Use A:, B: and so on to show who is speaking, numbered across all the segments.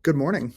A: Good morning.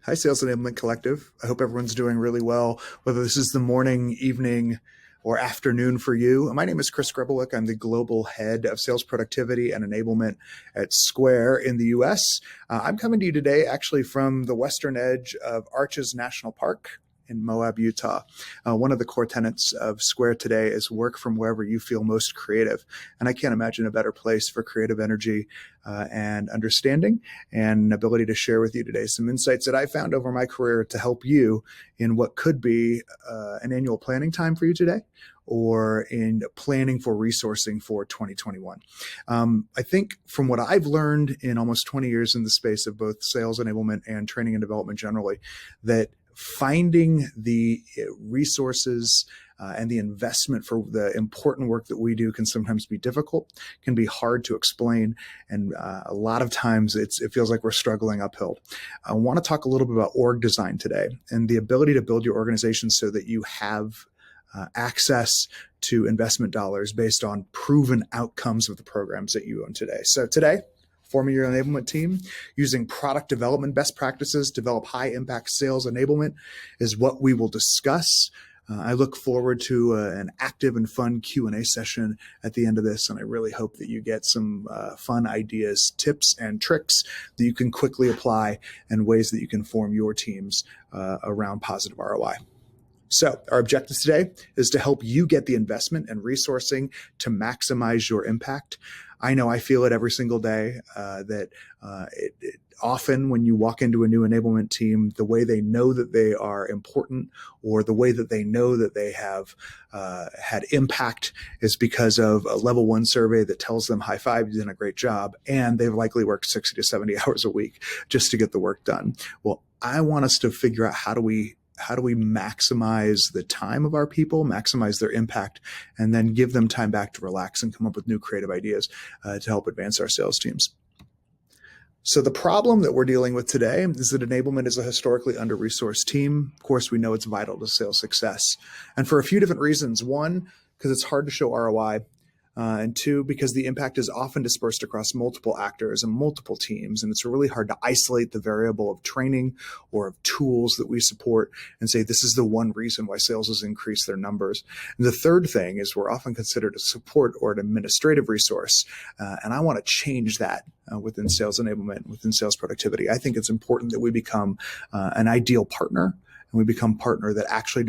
A: Hi, Sales Enablement Collective. I hope everyone's doing really well, whether this is the morning, evening, or afternoon for you. My name is Chris Grebelwick. I'm the global head of sales productivity and enablement at Square in the US. I'm coming to you today actually from the western edge of Arches National Park in Moab, Utah. One of the core tenets of Square today is work from wherever you feel most creative. And I can't imagine a better place for creative energy and understanding and ability to share with you today some insights that I found over my career to help you in what could be an annual planning time for you today, or in planning for resourcing for 2021. I think from what I've learned in almost 20 years in the space of both sales enablement and training and development generally, that finding the resources and the investment for the important work that we do can sometimes be difficult, can be hard to explain, and a lot of times it feels like we're struggling uphill. I want to talk a little bit about org design today and the ability to build your organization so that you have access to investment dollars based on proven outcomes of the programs that you own today. So today, forming your enablement team, using product development best practices, develop high impact sales enablement is what we will discuss. I look forward to an active and fun Q&A session at the end of this, and I really hope that you get some fun ideas, tips, and tricks that you can quickly apply and ways that you can form your teams around positive ROI. So our objective today is to help you get the investment and resourcing to maximize your impact. I know I feel it every single day that often when you walk into a new enablement team, the way they know that they are important or the way that they know that they have had impact is because of a level 1 survey that tells them high five, you've done a great job, and they've likely worked 60 to 70 hours a week just to get the work done. Well, I want us to figure out how do we maximize the time of our people, maximize their impact, and then give them time back to relax and come up with new creative ideas to help advance our sales teams. So the problem that we're dealing with today is that enablement is a historically under-resourced team. Of course, we know it's vital to sales success. And for a few different reasons. One, because it's hard to show ROI. And two, because the impact is often dispersed across multiple actors and multiple teams, and it's really hard to isolate the variable of training or of tools that we support and say this is the one reason why sales has increased their numbers. And the third thing is we're often considered a support or an administrative resource, and I want to change that within sales enablement, within sales productivity. I think it's important that we become an ideal partner, and we become a partner that actually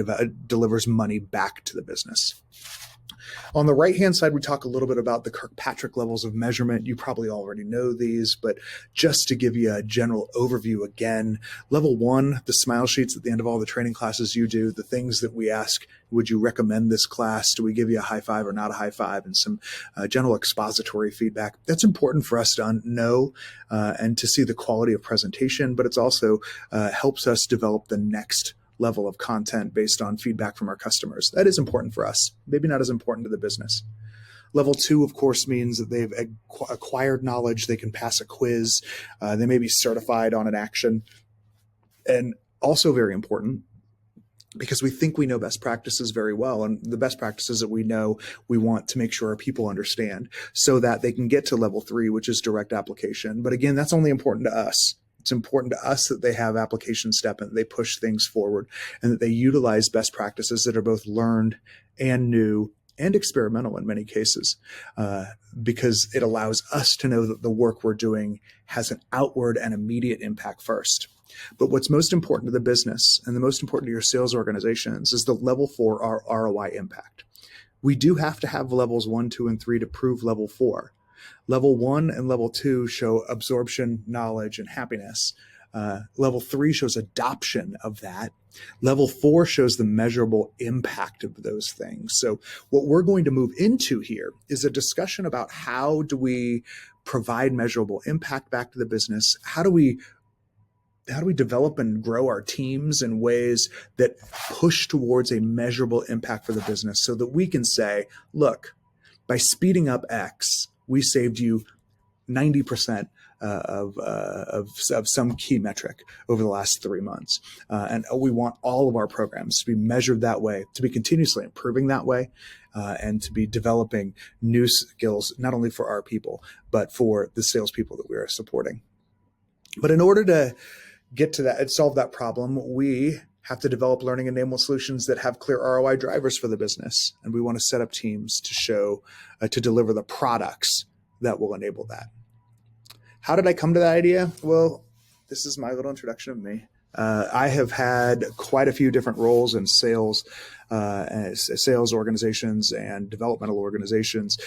A: delivers money back to the business. On the right-hand side, we talk a little bit about the Kirkpatrick levels of measurement. You probably already know these, but just to give you a general overview again, level 1, the smile sheets at the end of all the training classes you do, the things that we ask, would you recommend this class? Do we give you a high five or not a high five? And some general expository feedback. That's important for us to know and to see the quality of presentation, but it's also helps us develop the next level of content based on feedback from our customers. That is important for us, maybe not as important to the business. Level 2, of course, means that they've acquired knowledge. They can pass a quiz. They may be certified on an action. And also very important, because we think we know best practices very well. And the best practices that we know, we want to make sure our people understand so that they can get to level 3, which is direct application. But again, that's only important to us. It's important to us that they have application step and they push things forward and that they utilize best practices that are both learned and new and experimental in many cases, because it allows us to know that the work we're doing has an outward and immediate impact first. But what's most important to the business and the most important to your sales organizations is the level 4 ROI impact. We do have to have levels 1, 2, and 3 to prove level 4. Level 1 and level 2 show absorption, knowledge, and happiness. Level 3 shows adoption of that. Level 4 shows the measurable impact of those things. So what we're going to move into here is a discussion about how do we provide measurable impact back to the business? How do we develop and grow our teams in ways that push towards a measurable impact for the business so that we can say, look, by speeding up X, we saved you 90% of some key metric over the last 3 months. And we want all of our programs to be measured that way, to be continuously improving that way, and to be developing new skills, not only for our people, but for the salespeople that we are supporting. But in order to get to that and solve that problem, we have to develop learning enablement solutions that have clear ROI drivers for the business. And we want to set up teams to show, to deliver the products that will enable that. How did I come to that idea? Well, this is my little introduction of me. I have had quite a few different roles in sales, sales organizations and developmental organizations.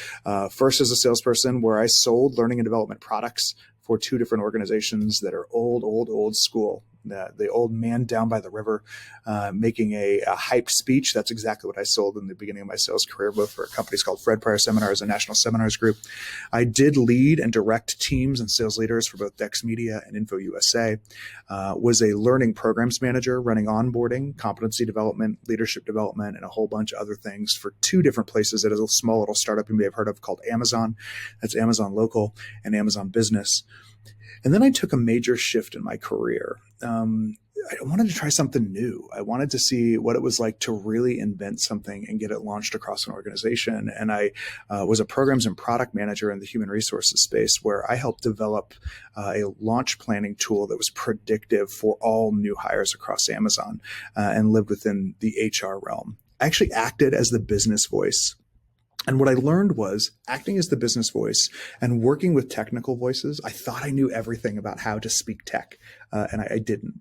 A: First as a salesperson, where I sold learning and development products for two different organizations that are old school. The old man down by the river making a hyped speech. That's exactly what I sold in the beginning of my sales career, both for companies called Fred Pryor Seminars and National Seminars Group. I did lead and direct teams and sales leaders for both Dex Media and Info USA. Was a learning programs manager running onboarding, competency development, leadership development, and a whole bunch of other things for two different places at a small little startup you may have heard of called Amazon. That's Amazon Local and Amazon Business. And then I took a major shift in my career. I wanted to try something new. I wanted to see what it was like to really invent something and get it launched across an organization. And I was a programs and product manager in the human resources space, where I helped develop a launch planning tool that was predictive for all new hires across Amazon and lived within the HR realm. I actually acted as the business voice. And what I learned was acting as the business voice and working with technical voices. I thought I knew everything about how to speak tech, and I didn't.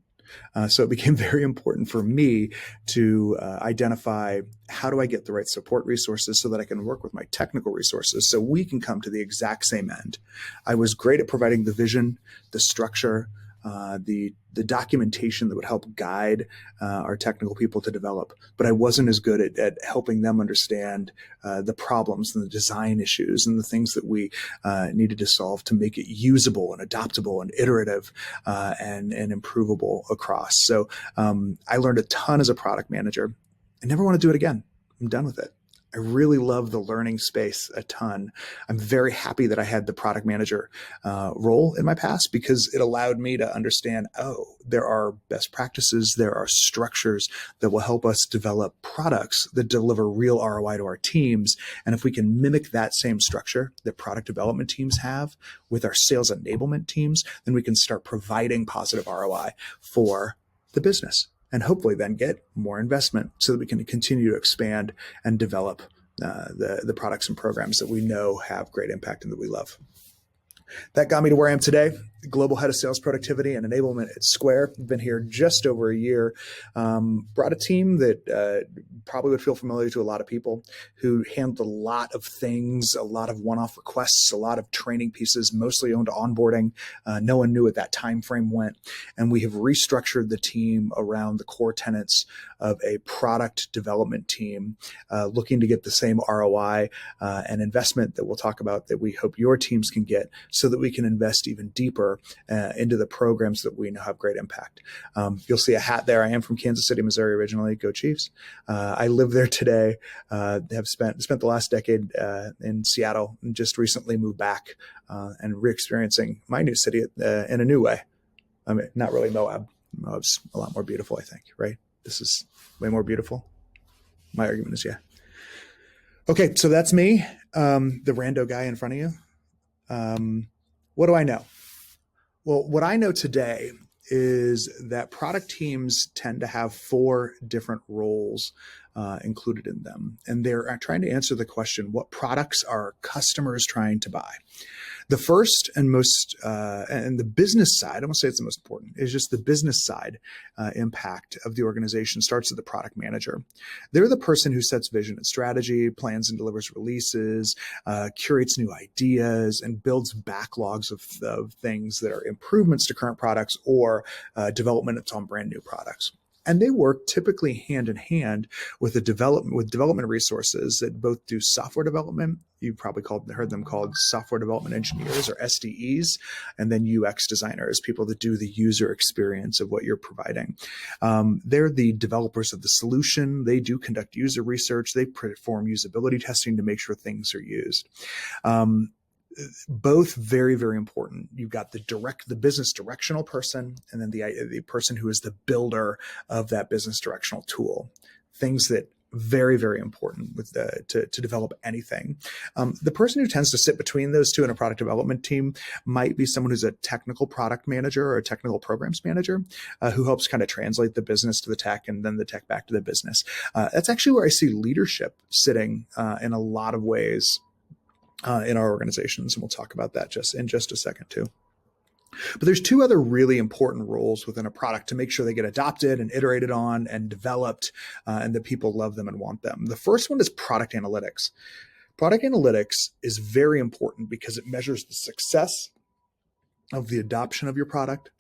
A: So it became very important for me to identify how do I get the right support resources so that I can work with my technical resources so we can come to the exact same end. I was great at providing the vision, the structure, the documentation that would help guide our technical people to develop, but I wasn't as good at helping them understand the problems and the design issues and the things that we needed to solve to make it usable and adoptable and iterative and improvable across. So I learned a ton as a product manager. I never want to do it again. I'm done with it. I really love the learning space a ton. I'm very happy that I had the product manager role in my past, because it allowed me to understand, there are best practices, there are structures that will help us develop products that deliver real ROI to our teams. And if we can mimic that same structure that product development teams have with our sales enablement teams, then we can start providing positive ROI for the business. And hopefully then get more investment so that we can continue to expand and develop the products and programs that we know have great impact and that we love. That got me to where I am today, Global Head of Sales Productivity and Enablement at Square. I've been here just over a year. Brought a team that probably would feel familiar to a lot of people, who handled a lot of things, a lot of one-off requests, a lot of training pieces, mostly owned onboarding. No one knew what that time frame went. And we have restructured the team around the core tenets of a product development team, looking to get the same ROI and investment that we'll talk about that we hope your teams can get, so that we can invest even deeper into the programs that we know have great impact. You'll see a hat there. I am from Kansas City, Missouri originally. Go Chiefs. I live there today. Have spent the last decade in Seattle, and just recently moved back and re-experiencing my new city in a new way. I mean, not really Moab. Moab's a lot more beautiful, I think, right? This is way more beautiful. My argument is yeah. Okay, so that's me, the rando guy in front of you. What do I know? Well, what I know today is that product teams tend to have 4 different roles included in them. And they're trying to answer the question, what products are customers trying to buy? The first and most, and the business side, I won't say it's the most important, is just the business side impact of the organization starts with the product manager. They're the person who sets vision and strategy, plans and delivers releases, curates new ideas, and builds backlogs of things that are improvements to current products or development on brand new products. And they work typically hand in hand with development resources that both do software development. You probably heard them called software development engineers, or SDEs, and then UX designers, people that do the user experience of what you're providing. They're the developers of the solution. They do conduct user research. They perform usability testing to make sure things are used. Both very, very important. You've got the business directional person, and then the person who is the builder of that business directional tool. Things that Very, very important with to develop anything. The person who tends to sit between those two in a product development team might be someone who's a technical product manager or a technical programs manager who helps kind of translate the business to the tech and then the tech back to the business. That's actually where I see leadership sitting in a lot of ways in our organizations, and we'll talk about that in just a second too. But there's two other really important roles within a product to make sure they get adopted and iterated on and developed and that people love them and want them. The first one is product analytics. Product analytics is very important because it measures the success of the adoption of your product.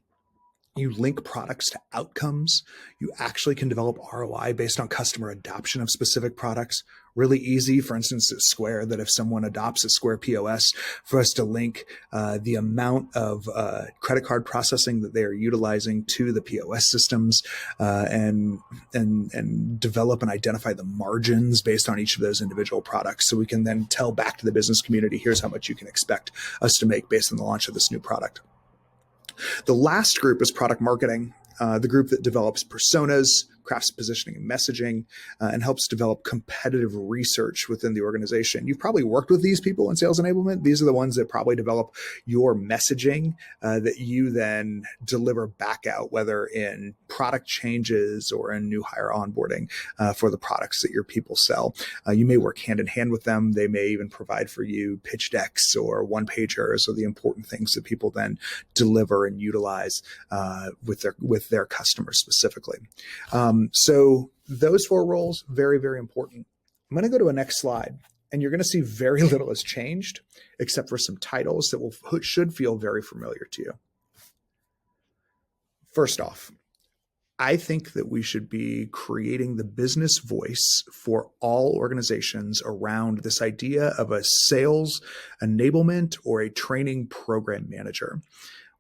A: You link products to outcomes. You actually can develop ROI based on customer adoption of specific products. Really easy, for instance, at Square, that if someone adopts a Square POS, for us to link the amount of credit card processing that they are utilizing to the POS systems and develop and identify the margins based on each of those individual products. So we can then tell back to the business community, here's how much you can expect us to make based on the launch of this new product. The last group is product marketing, the group that develops personas, crafts positioning and messaging, and helps develop competitive research within the organization. You've probably worked with these people in sales enablement. These are the ones that probably develop your messaging that you then deliver back out, whether in product changes or in new hire onboarding for the products that your people sell. You may work hand in hand with them. They may even provide for you pitch decks or one-pagers or the important things that people then deliver and utilize with their customers specifically. So those four roles, very, very important. I'm going to go to a next slide, and you're going to see very little has changed except for some titles that should feel very familiar to you. First off, I think that we should be creating the business voice for all organizations around this idea of a sales enablement or a training program manager.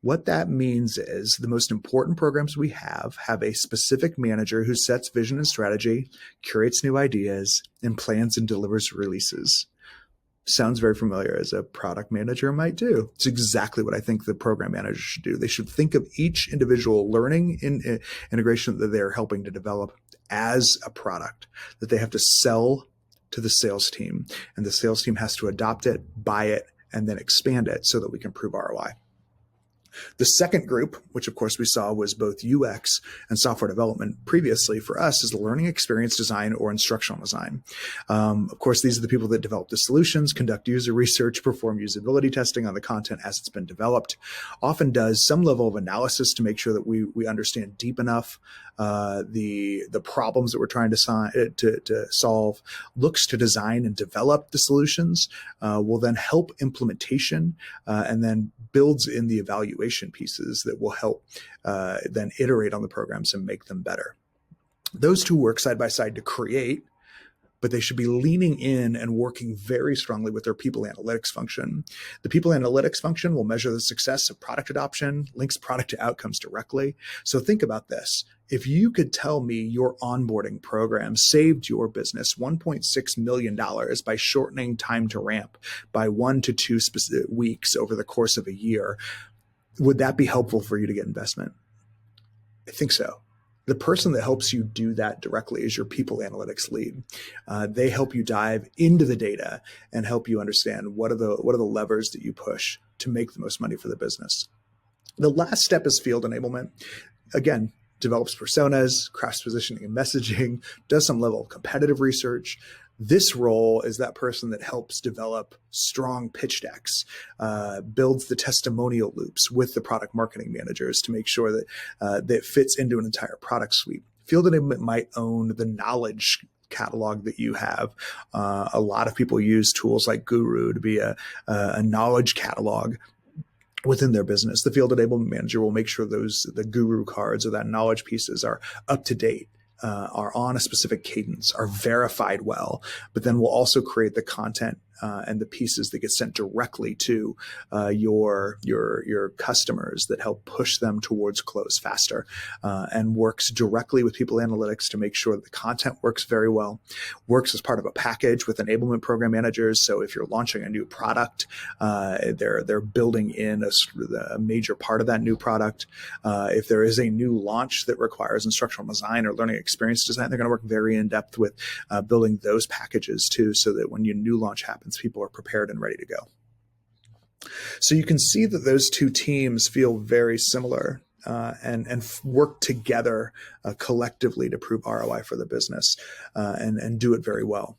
A: What that means is the most important programs we have a specific manager who sets vision and strategy, curates new ideas, and plans and delivers releases. Sounds very familiar as a product manager might do. It's exactly what I think the program manager should do. They should think of each individual learning integration that they're helping to develop as a product that they have to sell to the sales team. And the sales team has to adopt it, buy it, and then expand it so that we can prove ROI. The second group, which of course we saw was both UX and software development previously for us, is the learning experience design or instructional design. Of course, these are the people that develop the solutions, conduct user research, perform usability testing on the content as it's been developed, often does some level of analysis to make sure that we understand deep enough the problems that we're trying to solve, looks to design and develop the solutions, will then help implementation, and then builds in the evaluation pieces that will help then iterate on the programs and make them better. Those two work side by side to create, but they should be leaning in and working very strongly with their people analytics function. The people analytics function will measure the success of product adoption, links product to outcomes directly. So think about this. If you could tell me your onboarding program saved your business $1.6 million by shortening time to ramp by 1 to 2 weeks over the course of a year, would that be helpful for you to get investment? I think so. The person that helps you do that directly is your people analytics lead. They help you dive into the data and help you understand what are the levers that you push to make the most money for the business. The last step is field enablement. Again, develops personas, crafts positioning and messaging, does some level of competitive research. This role is that person that helps develop strong pitch decks, builds the testimonial loops with the product marketing managers to make sure that that fits into an entire product suite. Field enablement might own the knowledge catalog that you have. A lot of people use tools like Guru to be a knowledge catalog within their business. The field enablement manager will make sure the Guru cards or that knowledge pieces are up to date, are on a specific cadence, are verified well, but then we'll also create the content and the pieces that get sent directly to your customers that help push them towards close faster, and works directly with people analytics to make sure that the content works very well, works as part of a package with enablement program managers. So if you're launching a new product, they're building in a major part of that new product. If there is a new launch that requires instructional design or learning experience design, they're going to work very in depth with building those packages too, so that when your new launch happens, people are prepared and ready to go. So you can see that those two teams feel very similar, and work together collectively to prove ROI for the business, and do it very well.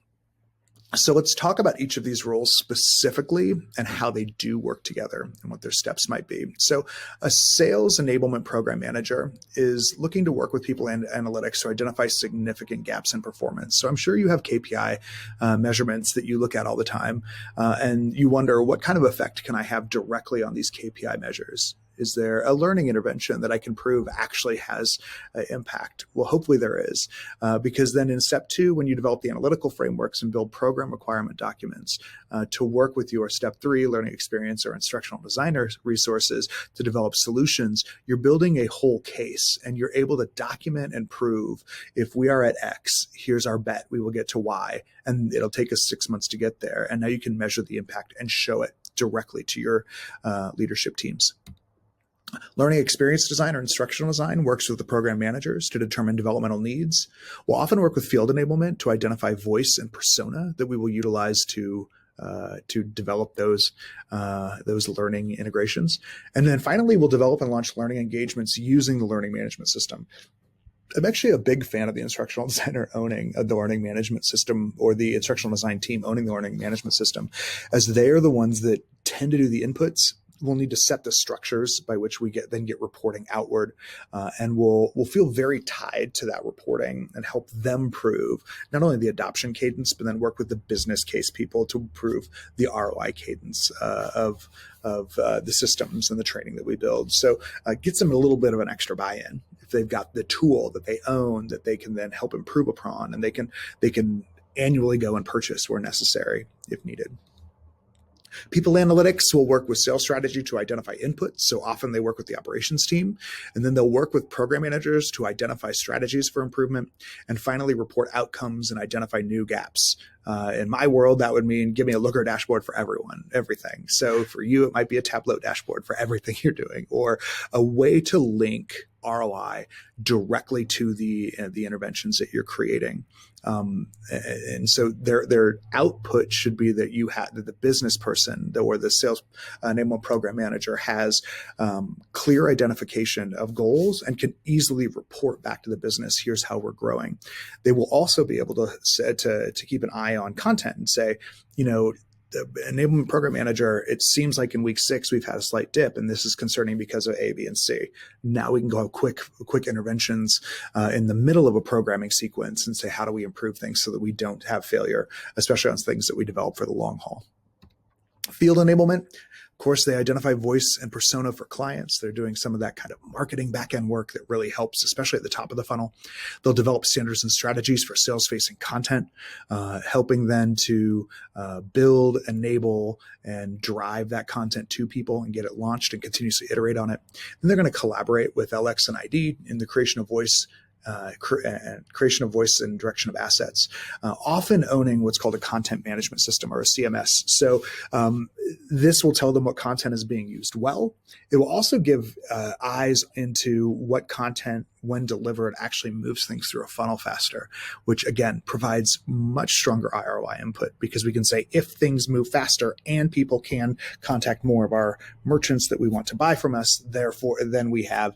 A: So let's talk about each of these roles specifically and how they do work together and what their steps might be. So a sales enablement program manager is looking to work with people and analytics to identify significant gaps in performance. So I'm sure you have KPI measurements that you look at all the time, and you wonder, what kind of effect can I have directly on these KPI measures? Is there a learning intervention that I can prove actually has impact? Well, hopefully there is, because then in step 2, when you develop the analytical frameworks and build program requirement documents to work with your step 3 learning experience or instructional designer resources to develop solutions, you're building a whole case, and you're able to document and prove, if we are at X, here's our bet, we will get to Y, and it'll take us 6 months to get there. And now you can measure the impact and show it directly to your leadership teams. Learning experience design or instructional design works with the program managers to determine developmental needs. We'll often work with field enablement to identify voice and persona that we will utilize to develop those learning integrations. And then finally, we'll develop and launch learning engagements using the learning management system. I'm actually a big fan of the instructional designer owning the learning management system, or the instructional design team owning the learning management system, as they are the ones that tend to do the inputs. We'll need to set the structures by which we get reporting outward, and we'll feel very tied to that reporting and help them prove not only the adoption cadence, but then work with the business case people to prove the ROI cadence of the systems and the training that we build. So gets them a little bit of an extra buy-in if they've got the tool that they own that they can then help improve upon, and they can annually go and purchase where necessary if needed. People analytics will work with sales strategy to identify inputs. So often they work with the operations team, and then they'll work with program managers to identify strategies for improvement, and finally report outcomes and identify new gaps. In my world, that would mean give me a Looker dashboard for everything. So for you, it might be a Tableau dashboard for everything you're doing, or a way to link ROI directly to the interventions that you're creating. And so their output should be that that the business person or the sales enablement program manager has clear identification of goals and can easily report back to the business, here's how we're growing. They will also be able to keep an eye on content and say, the enablement program manager, it seems like in week 6 we've had a slight dip, and this is concerning because of A, B, and C. Now we can go have quick interventions in the middle of a programming sequence and say, how do we improve things so that we don't have failure, especially on things that we develop for the long haul. Field enablement. Of course, they identify voice and persona for clients. They're doing some of that kind of marketing back-end work that really helps, especially at the top of the funnel. They'll develop standards and strategies for sales-facing content, helping then to build, enable, and drive that content to people and get it launched and continuously iterate on it. Then they're going to collaborate with LX and ID in the creation of voice and direction of assets, often owning what's called a content management system, or a CMS. So this will tell them what content is being used well. It will also give eyes into what content, when delivered, actually moves things through a funnel faster, which again provides much stronger ROI input, because we can say, if things move faster and people can contact more of our merchants that we want to buy from us, therefore then we have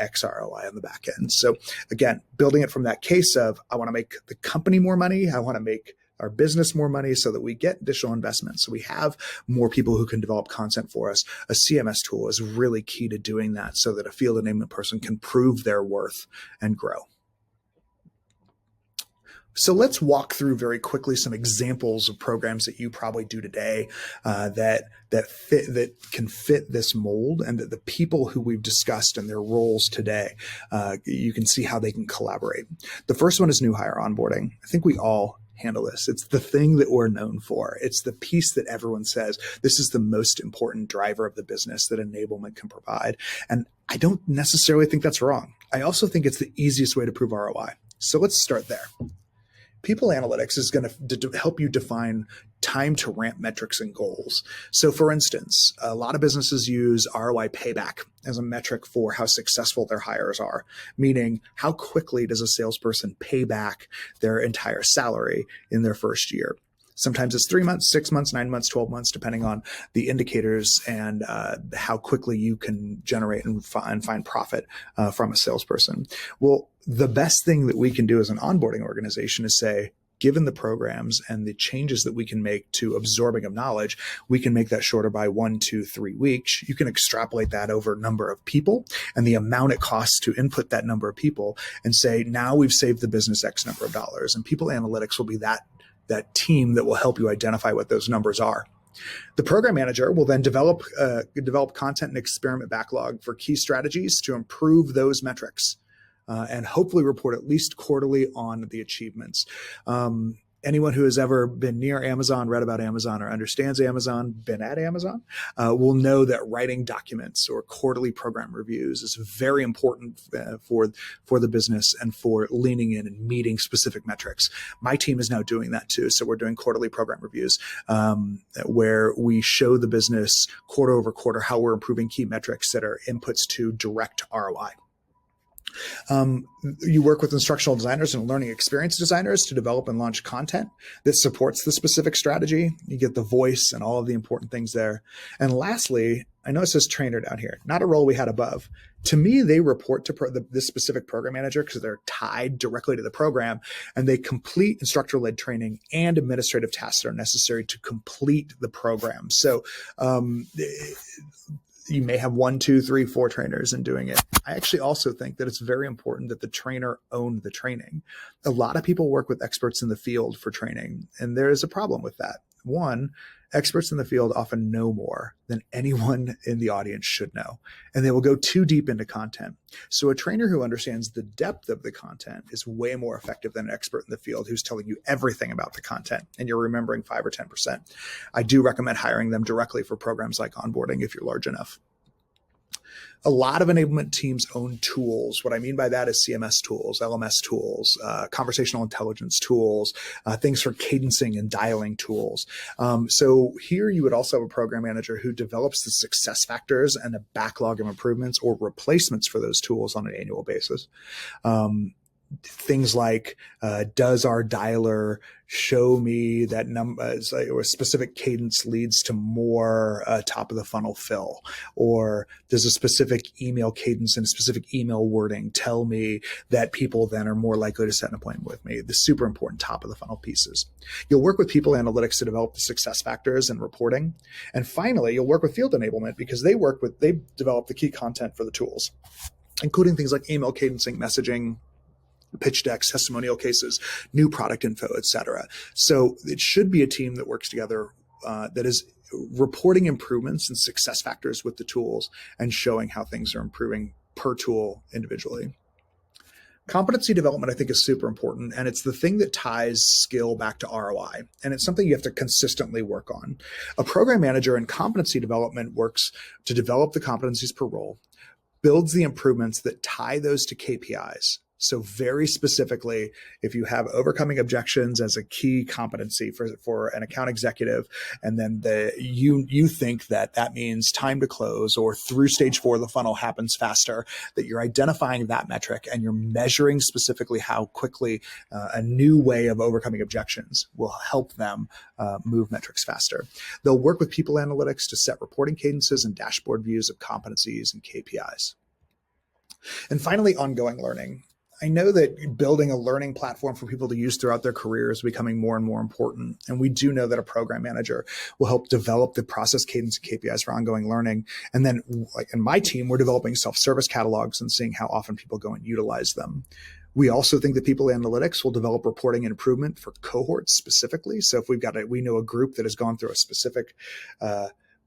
A: X ROI on the back end. So again, building it from that case of, I want to make the company more money, I want to make our business more money so that we get additional investment, so we have more people who can develop content for us. A CMS tool is really key to doing that, so that a field enablement person can prove their worth and grow. So let's walk through very quickly some examples of programs that you probably do today that can fit this mold, and that the people who we've discussed and their roles today, you can see how they can collaborate. The first one is new hire onboarding. I think we all handle this. It's the thing that we're known for. It's the piece that everyone says this is the most important driver of the business that enablement can provide. And I don't necessarily think that's wrong. I also think it's the easiest way to prove ROI. So let's start there. People analytics is going to help you define time to ramp metrics and goals. So for instance, a lot of businesses use ROI payback as a metric for how successful their hires are, meaning how quickly does a salesperson pay back their entire salary in their first year. Sometimes it's 3 months, 6 months, 9 months, 12 months, depending on the indicators and how quickly you can generate and find profit from a salesperson. Well, the best thing that we can do as an onboarding organization is say, given the programs and the changes that we can make to absorbing of knowledge, we can make that shorter by 1, 2, 3 weeks. You can extrapolate that over a number of people and the amount it costs to input that number of people and say, now we've saved the business X number of dollars. And people analytics will be that team that will help you identify what those numbers are. The program manager will then develop content and experiment backlog for key strategies to improve those metrics and hopefully report at least quarterly on the achievements. Anyone who has ever been near Amazon, read about Amazon, or understands Amazon, been at Amazon, will know that writing documents or quarterly program reviews is very important for the business and for leaning in and meeting specific metrics. My team is now doing that too. So we're doing quarterly program reviews where we show the business quarter over quarter how we're improving key metrics that are inputs to direct ROI. You work with instructional designers and learning experience designers to develop and launch content that supports the specific strategy. You get the voice and all of the important things there. And lastly, I know it says trainer down here, not a role we had above. To me, they report to this specific program manager because they're tied directly to the program, and they complete instructor-led training and administrative tasks that are necessary to complete the program. So you may have 1, 2, 3, 4 trainers in doing it. I actually also think that it's very important that the trainer own the training. A lot of people work with experts in the field for training, and there is a problem with that. One, experts in the field often know more than anyone in the audience should know, and they will go too deep into content. So a trainer who understands the depth of the content is way more effective than an expert in the field who's telling you everything about the content and you're remembering 5 or 10%. I do recommend hiring them directly for programs like onboarding if you're large enough. A lot of enablement teams own tools. What I mean by that is CMS tools, LMS tools, conversational intelligence tools, things for cadencing and dialing tools. So here you would also have a program manager who develops the success factors and a backlog of improvements or replacements for those tools on an annual basis. Things like, does our dialer show me that numbers or a specific cadence leads to more top of the funnel fill? Or does a specific email cadence and specific email wording tell me that people then are more likely to set an appointment with me? The super important top of the funnel pieces. You'll work with people analytics to develop the success factors and reporting. And finally, you'll work with field enablement because they develop the key content for the tools, including things like email cadencing, messaging, pitch decks, testimonial cases, new product info, etc. So it should be a team that works together that is reporting improvements and success factors with the tools and showing how things are improving per tool individually. Competency development, I think, is super important, and it's the thing that ties skill back to ROI, and it's something you have to consistently work on. A program manager in competency development works to develop the competencies per role, builds the improvements that tie those to KPIs. So very specifically, if you have overcoming objections as a key competency for an account executive, and then you think that means time to close or through stage 4 of the funnel happens faster, that you're identifying that metric and you're measuring specifically how quickly a new way of overcoming objections will help them move metrics faster. They'll work with people analytics to set reporting cadences and dashboard views of competencies and KPIs. And finally, ongoing learning. I know that building a learning platform for people to use throughout their career is becoming more and more important. And we do know that a program manager will help develop the process, cadence, and KPIs for ongoing learning. And then, like in my team, we're developing self-service catalogs and seeing how often people go and utilize them. We also think that people analytics will develop reporting and improvement for cohorts specifically. So if we know a group that has gone through a specific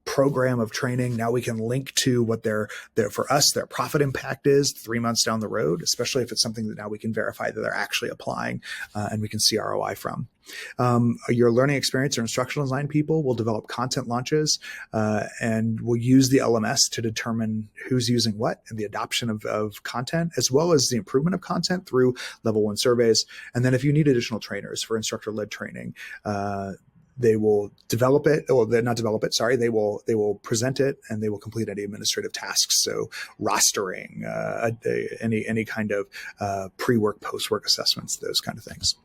A: program of training. Now we can link to what their for us, their profit impact is 3 months down the road, especially if it's something that now we can verify that they're actually applying and we can see ROI from. Your learning experience or instructional design people will develop content launches and will use the LMS to determine who's using what and the adoption of content, as well as the improvement of content through level 1 surveys. And then if you need additional trainers for instructor-led training, they will develop it, or they're not develop it, sorry, they will present it, and they will complete any administrative tasks. So rostering, any kind of pre-work, post-work assessments, those kind of things.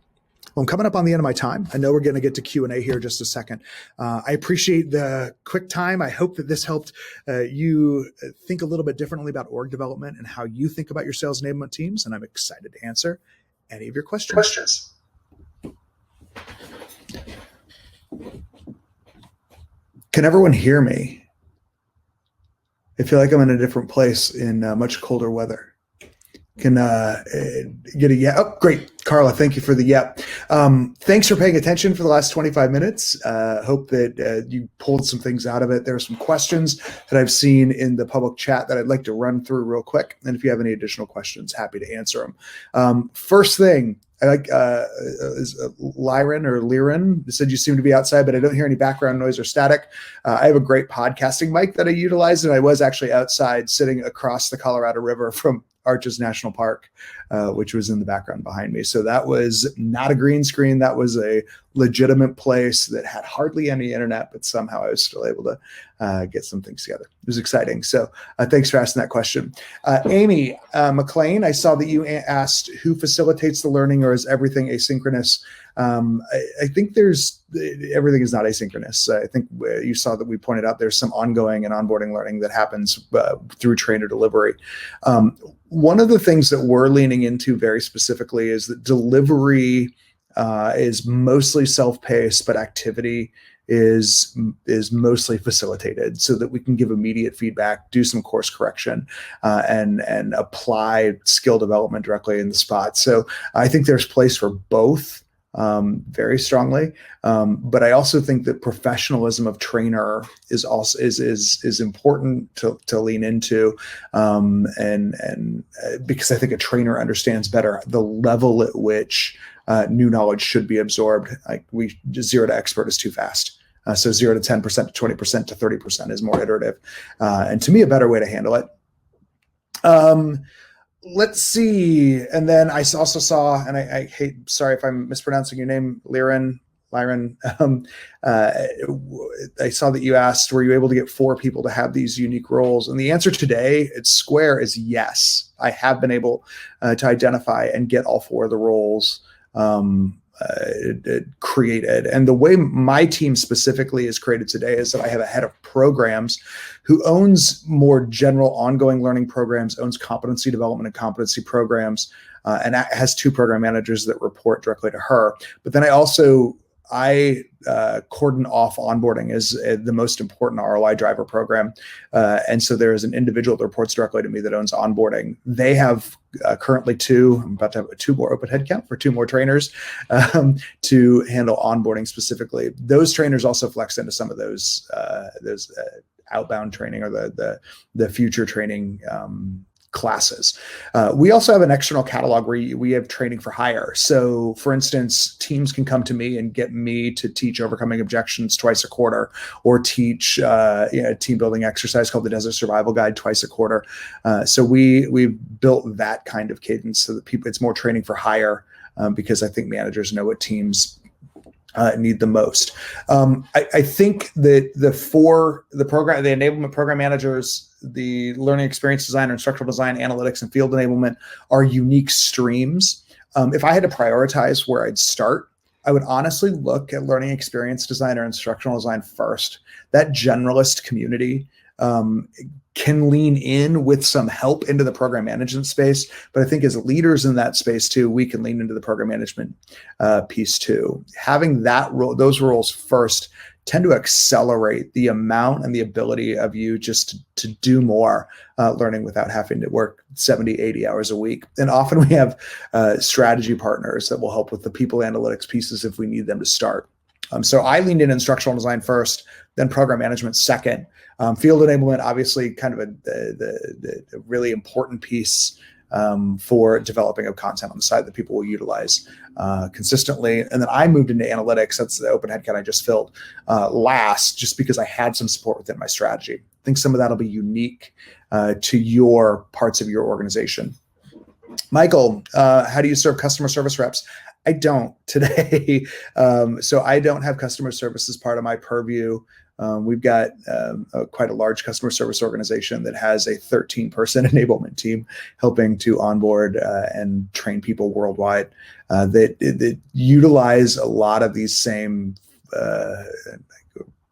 A: Well, I'm coming up on the end of my time. I know we're going to get to Q&A here in just a second. I appreciate the quick time. I hope that this helped you think a little bit differently about org development and how you think about your sales enablement teams. And I'm excited to answer any of your questions. Can everyone hear me? I feel like I'm in a different place in much colder weather. Can get a yeah. Oh, great. Carla, thank you for the yep. Thanks for paying attention for the last 25 minutes. Hope that you pulled some things out of it. There are some questions that I've seen in the public chat that I'd like to run through real quick. And if you have any additional questions, happy to answer them. First thing, I like is Liren said you seem to be outside, but I don't hear any background noise or static. I have a great podcasting mic that I utilize, and I was actually outside sitting across the Colorado River from Arches National Park, which was in the background behind me. So that was not a green screen. That was a legitimate place that had hardly any internet, but somehow I was still able to get some things together. It was exciting. So thanks for asking that question. Amy McLean, I saw that you asked who facilitates the learning, or is everything asynchronous? I think everything is not asynchronous. I think you saw that we pointed out there's some ongoing and onboarding learning that happens through trainer delivery. One of the things that we're leaning into very specifically is that delivery is mostly self-paced, but activity is mostly facilitated so that we can give immediate feedback, do some course correction, and apply skill development directly in the spot. So I think there's place for both. Very strongly, but I also think that professionalism of trainer is also is important to lean into, and because I think a trainer understands better the level at which new knowledge should be absorbed. Like 0 to expert is too fast. So 0 to 10% to 20% to 30% is more iterative, and to me a better way to handle it. Let's see. And then I also saw, and sorry if I'm mispronouncing your name, Liren. I saw that you asked, were you able to get 4 people to have these unique roles? And the answer today at Square is yes. I have been able to identify and get all 4 of the roles created. And the way my team specifically is created today is that I have a head of programs who owns more general ongoing learning programs, owns competency development and competency programs, and has 2 program managers that report directly to her. But then I cordon off onboarding as the most important ROI driver program. And so there is an individual that reports directly to me that owns onboarding. They have currently 2, I'm about to have 2 more open headcount for 2 more trainers to handle onboarding specifically. Those trainers also flex into some of those outbound training or the future training classes. We also have an external catalog where we have training for hire. So for instance, teams can come to me and get me to teach overcoming objections twice a quarter, or teach a team building exercise called the Desert Survival Guide twice a quarter. So we've built that kind of cadence so that it's more training for hire, because I think managers know what teams need the most. I think that the enablement program managers, the learning experience designer, instructional design, analytics, and field enablement are unique streams. If I had to prioritize where I'd start, I would honestly look at learning experience designer, instructional design first. That generalist community can lean in with some help into the program management space. But I think as leaders in that space too, we can lean into the program management piece too. Having those roles first tend to accelerate the amount and the ability of you just to do more learning without having to work 70, 80 hours a week. And often we have strategy partners that will help with the people analytics pieces if we need them to start. So I leaned in instructional design first, then program management second. Field enablement, obviously, kind of the really important piece for developing of content on the side that people will utilize consistently. And then I moved into analytics. That's the open headcount I just filled last, just because I had some support within my strategy. I think some of that will be unique to your parts of your organization. Michael, how do you serve customer service reps? I don't today. So I don't have customer service as part of my purview. We've got quite a large customer service organization that has a 13-person enablement team helping to onboard and train people worldwide that utilize a lot of these same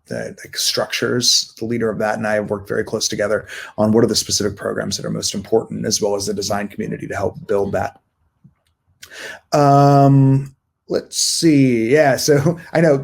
A: like structures. The leader of that and I have worked very close together on what are the specific programs that are most important, as well as the design community to help build that. Let's see. Yeah, so I know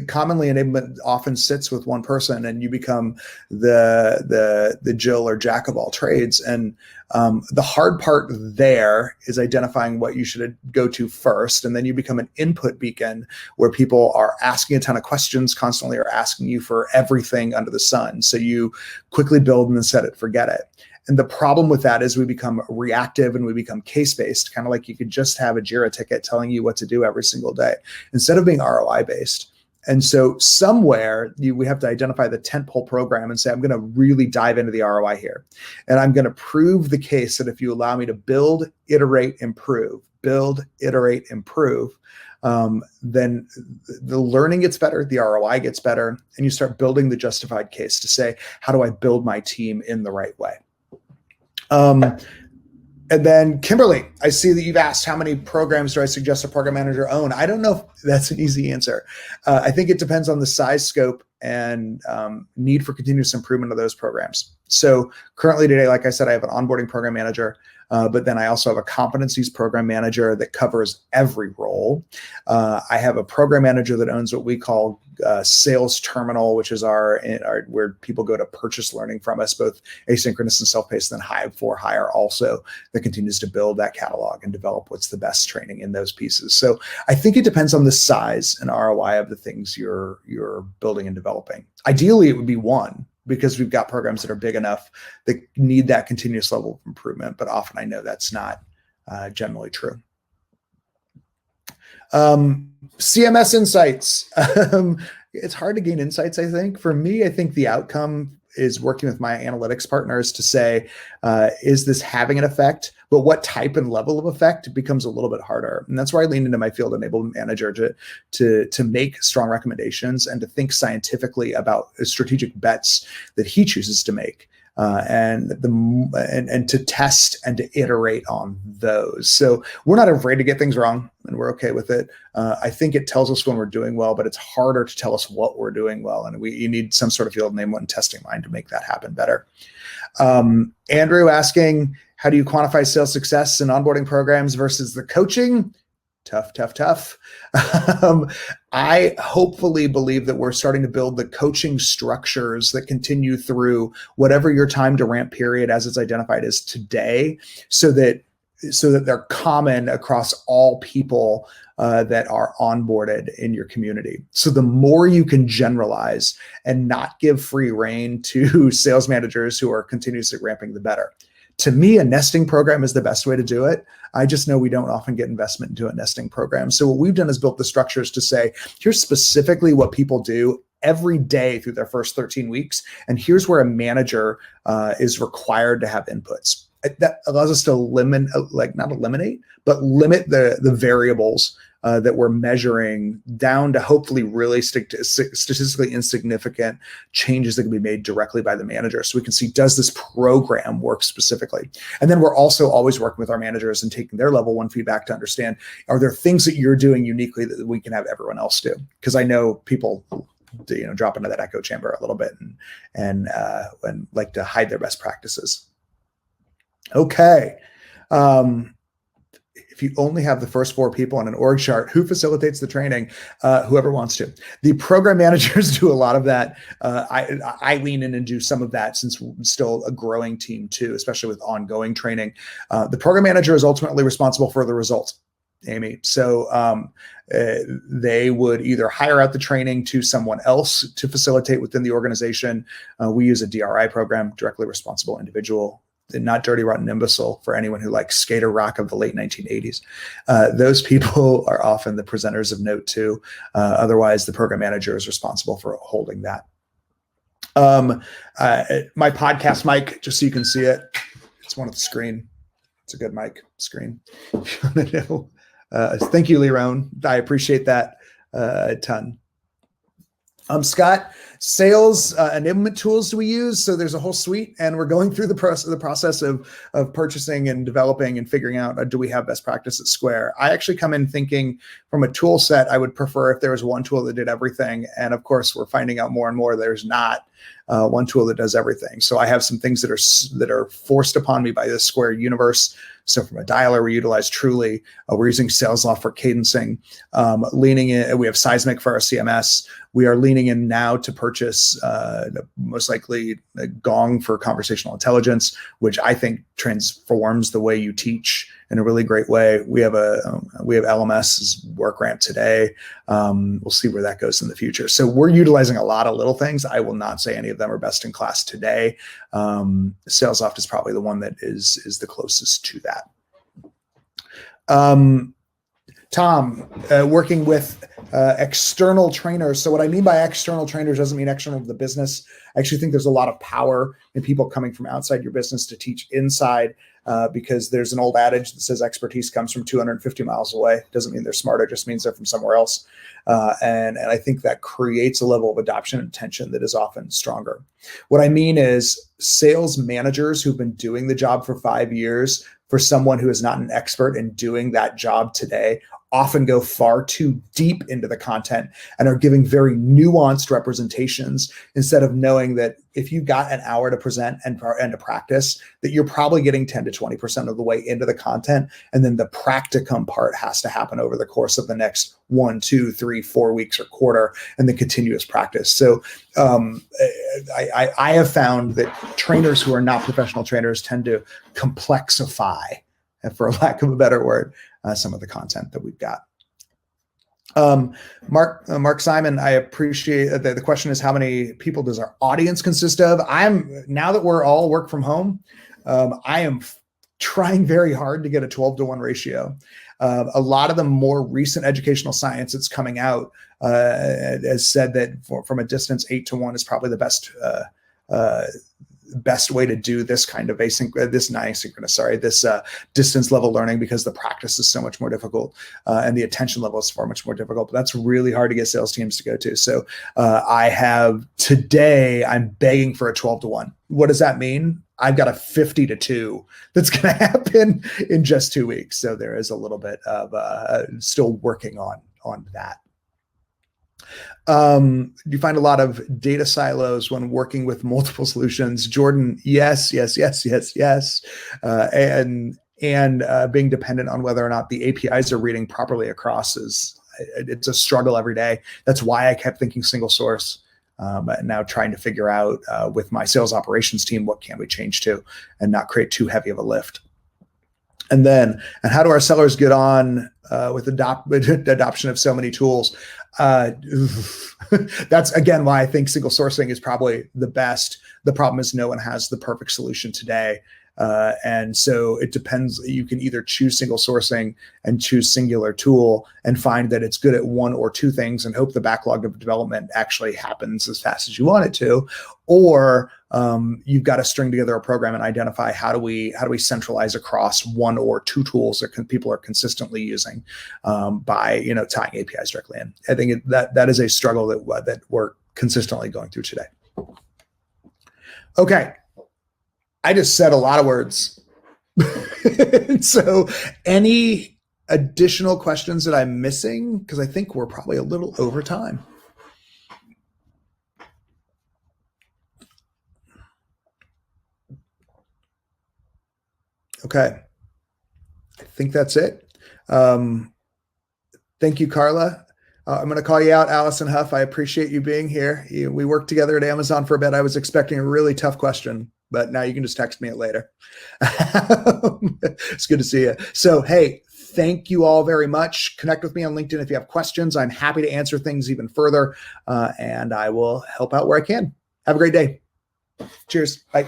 A: commonly enablement often sits with one person, and you become the Jill or Jack of all trades. And the hard part there is identifying what you should go to first, and then you become an input beacon where people are asking a ton of questions constantly, or asking you for everything under the sun. So you quickly build and then set it, forget it. And the problem with that is we become reactive and we become case-based, kind of like you could just have a JIRA ticket telling you what to do every single day, instead of being ROI-based. And so somewhere we have to identify the tentpole program and say, I'm going to really dive into the ROI here. And I'm going to prove the case that if you allow me to build, iterate, improve, then the learning gets better, the ROI gets better, and you start building the justified case to say, how do I build my team in the right way? And then Kimberly, I see that you've asked how many programs do I suggest a program manager own? I don't know if that's an easy answer. I think it depends on the size, scope, and need for continuous improvement of those programs. So currently today, like I said, I have an onboarding program manager, but then I also have a competencies program manager that covers every role. I have a program manager that owns what we call sales terminal, which is our where people go to purchase learning from us, both asynchronous and self-paced, and then hire also, that continues to build that catalog and develop what's the best training in those pieces. So I think it depends on the size and ROI of the things you're building and developing. Ideally, it would be one, because we've got programs that are big enough that need that continuous level of improvement. But often I know that's not generally true. CMS insights. It's hard to gain insights, I think. For me, I think the outcome is working with my analytics partners to say, is this having an effect? But what type and level of effect becomes a little bit harder. And that's where I lean into my field enablement manager to make strong recommendations and to think scientifically about strategic bets that he chooses to make. And to test and to iterate on those. So we're not afraid to get things wrong, and we're okay with it. I think it tells us when we're doing well, but it's harder to tell us what we're doing well. And you need some sort of field enablement and testing mind to make that happen better. Andrew asking, how do you quantify sales success in onboarding programs versus the coaching? Tough. I hopefully believe that we're starting to build the coaching structures that continue through whatever your time to ramp period as it's identified as today, so that they're common across all people that are onboarded in your community. So the more you can generalize and not give free rein to sales managers who are continuously ramping, the better. To me, a nesting program is the best way to do it. I just know we don't often get investment into a nesting program. So what we've done is built the structures to say, here's specifically what people do every day through their first 13 weeks. And here's where a manager is required to have inputs. That allows us to limit the variables that we're measuring down to hopefully really statistically insignificant changes that can be made directly by the manager. So we can see, does this program work specifically? And then we're also always working with our managers and taking their level one feedback to understand, are there things that you're doing uniquely that we can have everyone else do? Because I know people drop into that echo chamber a little bit and like to hide their best practices. Okay. If you only have the first 4 people on an org chart, who facilitates the training? Whoever wants to. The program managers do a lot of that. I lean in and do some of that, since we're still a growing team too, especially with ongoing training. The program manager is ultimately responsible for the results. Amy. So they would either hire out the training to someone else to facilitate within the organization. We use a DRI program, directly responsible individual, not dirty, rotten imbecile, for anyone who likes skater rock of the late 1980s. Those people are often the presenters of note too. Otherwise, the program manager is responsible for holding that. My podcast mic, just so you can see it, it's one of the screen. It's a good mic screen. If you want to know. Thank you, Leron. I appreciate that a ton. Scott, sales enablement tools do we use? So there's a whole suite, and we're going through the process of purchasing and developing and figuring out, do we have best practice at Square? I actually come in thinking from a tool set, I would prefer if there was one tool that did everything. And of course, we're finding out more and more there's not one tool that does everything. So I have some things that are forced upon me by the Square universe. So from a dialer, we utilize Truly. We're using SalesLoft for cadencing. Leaning in, we have Seismic for our CMS. We are leaning in now to purchase most likely a Gong for conversational intelligence, which I think transforms the way you teach in a really great way. We have LMS's work ramp today. We'll see where that goes in the future. So we're utilizing a lot of little things. I will not say any of them are best in class today. SalesLoft is probably the one that is the closest to that. Tom, working with external trainers. So what I mean by external trainers doesn't mean external to the business. I actually think there's a lot of power in people coming from outside your business to teach inside, because there's an old adage that says expertise comes from 250 miles away. Doesn't mean they're smarter, just means they're from somewhere else. And I think that creates a level of adoption and attention that is often stronger. What I mean is sales managers who've been doing the job for 5 years, for someone who is not an expert in doing that job today, often go far too deep into the content and are giving very nuanced representations instead of knowing that if you got an hour to present and to practice, that you're probably getting 10 to 20% of the way into the content. And then the practicum part has to happen over the course of the next 1, 2, 3, 4 weeks or quarter, and the continuous practice. So I have found that trainers who are not professional trainers tend to complexify, for lack of a better word, some of the content that we've got. Mark Simon, I appreciate the question is, how many people does our audience consist of? Now that we're all work from home, I am trying very hard to get a 12-to-1 ratio. A lot of the more recent educational science that's coming out has said that from a distance, 8-to-1 is probably the best way to do this kind of distance level learning, because the practice is so much more difficult and the attention level is far much more difficult. But that's really hard to get sales teams to go to. So I'm begging for a 12-to-1. What does that mean? I've got a 50-to-2 that's going to happen in just 2 weeks. So there is a little bit of still working on that. Do you find a lot of data silos when working with multiple solutions? Jordan, yes. And being dependent on whether or not the APIs are reading properly across it's a struggle every day. That's why I kept thinking single source. Now trying to figure out with my sales operations team, what can we change to and not create too heavy of a lift. And how do our sellers get on with adoption of so many tools? That's again why I think single sourcing is probably the best. The problem is no one has the perfect solution today. And so it depends. You can either choose single sourcing and choose singular tool and find that it's good at one or two things and hope the backlog of development actually happens as fast as you want it to, or you've got to string together a program and identify how do we centralize across one or two tools that people are consistently using by tying APIs directly in. I think that is a struggle that we're consistently going through today. Okay. I just said a lot of words. So any additional questions that I'm missing? Because I think we're probably a little over time. Okay. I think that's it. Thank you, Carla. I'm going to call you out, Allison Huff. I appreciate you being here. We worked together at Amazon for a bit. I was expecting a really tough question, but now you can just text me it later. It's good to see you. So, hey, thank you all very much. Connect with me on LinkedIn if you have questions. I'm happy to answer things even further, and I will help out where I can. Have a great day. Cheers. Bye.